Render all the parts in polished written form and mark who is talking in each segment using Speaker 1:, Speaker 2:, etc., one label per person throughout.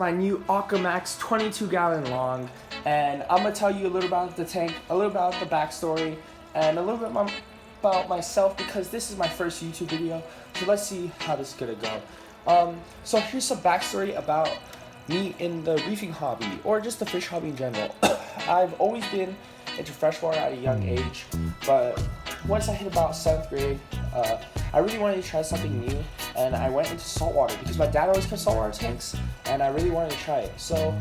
Speaker 1: My new Aquamaxxx 22 gallon long, and I'm gonna tell you a little about the tank, a little about the backstory, and a little bit about myself because this is my first YouTube video. So let's see how this is gonna go. So here's some backstory about me in the reefing hobby or just the fish hobby in general. I've always been into freshwater at a young age, but once I hit about 7th grade, I really wanted to try something new, and I went into saltwater because my dad always kept saltwater tanks, and I really wanted to try it. So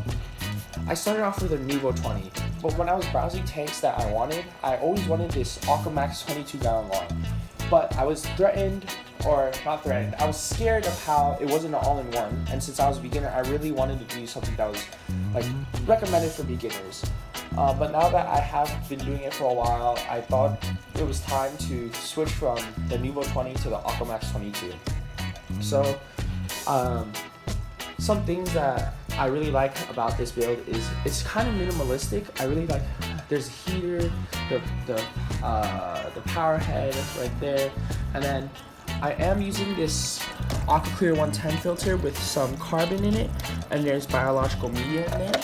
Speaker 1: I started off with a Nuvo 20, but when I was browsing tanks that I wanted, I always wanted this Aquamaxxx 22 gallon long. But I was threatened, or not threatened, I was scared of how it wasn't an all-in-one, and since I was a beginner, I really wanted to do something that was like recommended for beginners. But now that I have been doing it for a while, I thought it was time to switch from the Nuvo 20 to the Aquamaxxx 22. So, some things that I really like about this build is it's kind of minimalistic. I really like, there's a heater, the power head right there, and then I am using this Aquaclear 110 filter with some carbon in it, and there's biological media in there.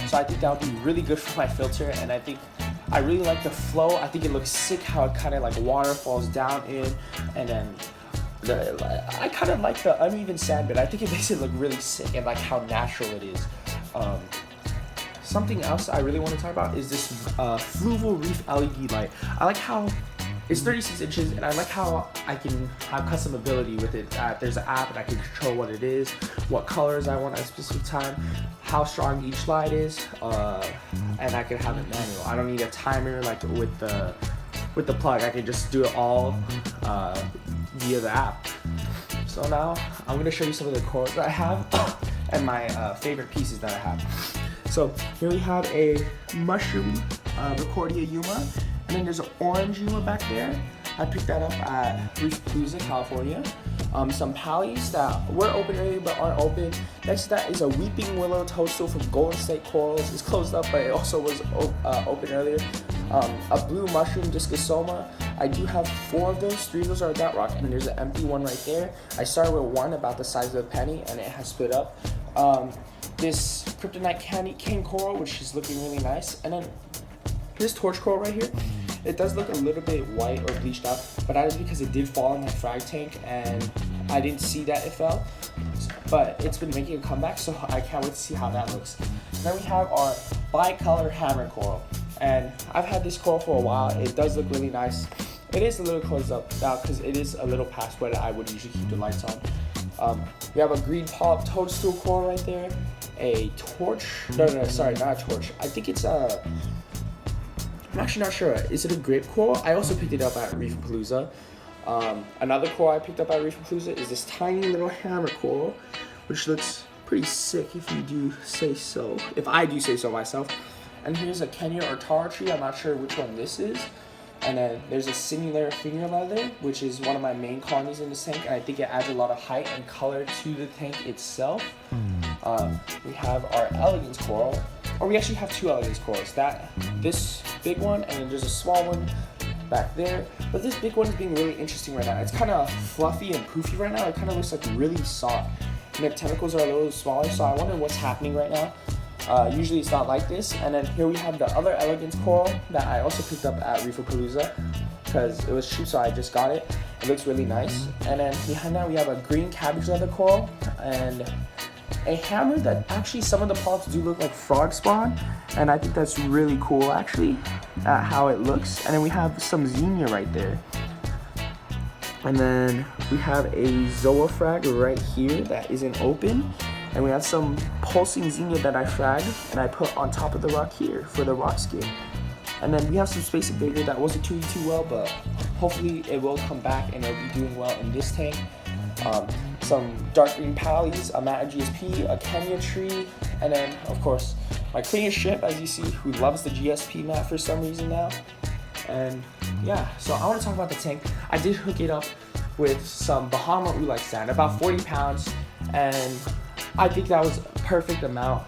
Speaker 1: So I think that would be really good for my filter, and I really like the flow. I think it looks sick how it kind of like water falls down in, and then I kind of like the uneven sand bit. I think it makes it look really sick and like how natural it is. Something else I really want to talk about is this Fluval Reef LED light. I like how it's 36 inches, and I like how I can have customability with it. There's an app and I can control what it is, what colors I want at a specific time, how strong each light is, and I can have it manual. I don't need a timer like with the plug. I can just do it all via the app. So now I'm going to show you some of the cords that I have and my favorite pieces that I have. So here we have a mushroom Recordia Yuma, and then there's an orange Yuma back there. I picked that up at Reef, California. Some pallies that were open earlier but aren't open. Next to that is a Weeping Willow toadstool from Golden State Corals. It's closed up, but it also was open earlier. A blue mushroom Discosoma. I do have 4 of those. 3 of those are that rock, and there's an empty one right there. I started with one about the size of a penny, and it has split up. This Kryptonite Candy King Coral, which is looking really nice, and then this torch coral right here. It does look a little bit white or bleached out, but that is because it did fall in my frag tank and I didn't see that it fell. But it's been making a comeback, so I can't wait to see how that looks. Then we have our bicolor hammer coral, and I've had this coral for a while. It does look really nice. It is a little closed up now because it is a little past where I would usually keep the lights on. We have a green polyp toadstool coral right there. A torch, sorry, not a torch. I think it's a, I'm actually not sure. Is it a grape coral? I also picked it up at Reef Palooza. Another coral I picked up at Reef Palooza is this tiny little hammer coral, which looks pretty sick if you do say so. If I do say so myself. And here's a Kenya or tar tree. I'm not sure which one this is. And then there's a Simulator finger leather, which is one of my main colonies in this tank, and I think it adds a lot of height and color to the tank itself. We have our elegance coral, or we actually have 2 elegance corals. This big one, and then there's a small one back there. But this big one is being really interesting right now. It's kind of fluffy and poofy right now. It kind of looks like really soft. And the tentacles are a little smaller, so I wonder what's happening right now. Usually it's not like this. And then here we have the other elegance coral that I also picked up at Reef Palooza because it was cheap, so I just got it. It looks really nice. And then behind that we have a green cabbage leather coral and a hammer that actually some of the polyps do look like frog spawn, and I think that's really cool actually how it looks. And then we have some xenia right there. And then we have a zoophrag right here that isn't open. And we have some pulsing xenia that I fragged and I put on top of the rock here for the rock skin. And then we have some space invader that wasn't doing too well, but hopefully it will come back and it'll be doing well in this tank. Some dark green pallies, a matte GSP, a Kenya tree, and then of course my cleanest ship, as you see, who loves the GSP mat for some reason now. And yeah, so I want to talk about the tank. I did hook it up with some Bahama Oolite sand, about 40 pounds, and I think that was a perfect amount.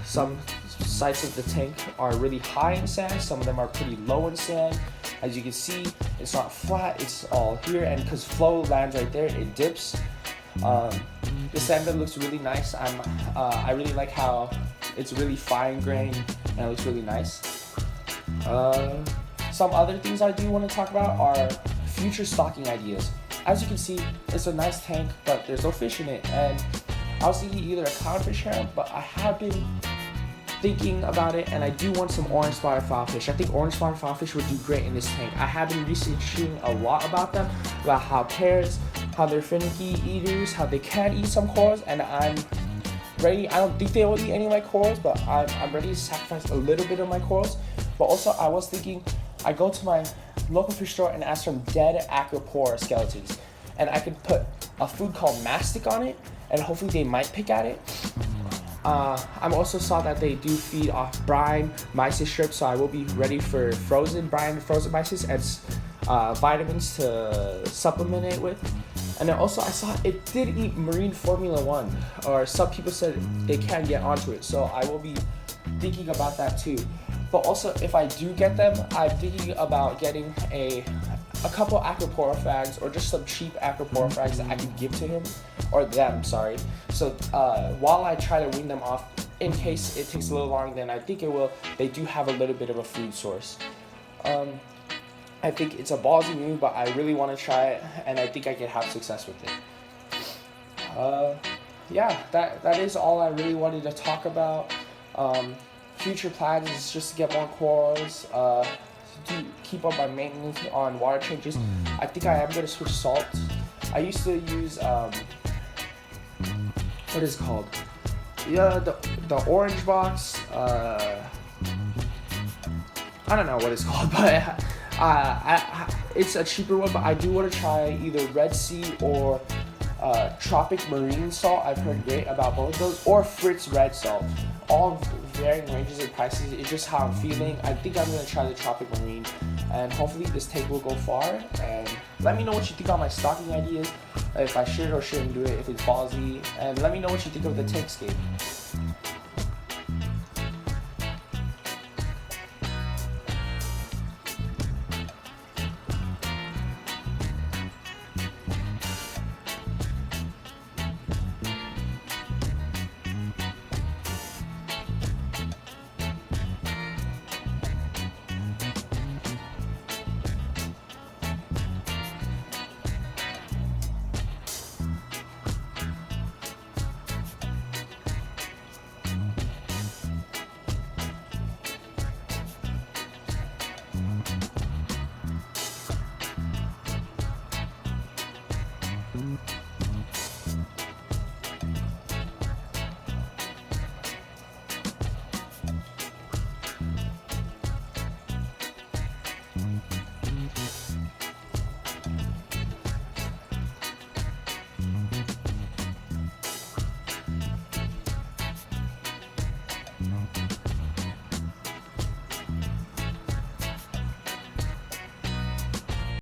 Speaker 1: Some sites of the tank are really high in sand, some of them are pretty low in sand. As you can see, it's not flat, it's all here, and because flow lands right there, it dips. The sand looks really nice. I really like how it's really fine grained and it looks really nice. Some other things I do want to talk about are future stocking ideas. As you can see, it's a nice tank, but there's no fish in it. And I was thinking either a clownfish harem, but I have been thinking about it, and I do want some orange spotted filefish. I think orange spotted filefish would do great in this tank. I have been researching a lot about them, about how parrots, how they're finicky eaters, how they can eat some corals, and I'm ready. I don't think they will eat any of my corals, but I'm ready to sacrifice a little bit of my corals. But also, I was thinking, I go to my local fish store and ask for dead acropora skeletons, and I could put a food called mastic on it, and hopefully they might pick at it. I also saw that they do feed off brine mysis strips, so I will be ready for frozen brine, frozen mysis, and vitamins to supplement it with. And then also I saw it did eat marine Formula 1, or some people said they can get onto it, so I will be thinking about that too. But also, if I do get them, I'm thinking about getting a couple acropora frags, or just some cheap acropora frags that I can give to him, or them, sorry. So while I try to wean them off, in case it takes a little longer than I think it will, they do have a little bit of a food source. I think it's a ballsy move, but I really want to try it, and I think I can have success with it. Yeah, that is all I really wanted to talk about. Future plans is just to get more corals, to keep up my maintenance on water changes. I think I am going to switch salt. I used to use, what is it called? Yeah, the orange box. I don't know what it's called, but it's a cheaper one. But I do want to try either Red Sea or Tropic Marine salt. I've heard great about both of those, or Fritz Red salt. All varying ranges and prices. It's just how I'm feeling. I think I'm going to try the Tropic Marine, and hopefully this tank will go far. And let me know what you think on my stocking ideas, if I should or shouldn't do it, if it's ballsy, and let me know what you think of the tankscape.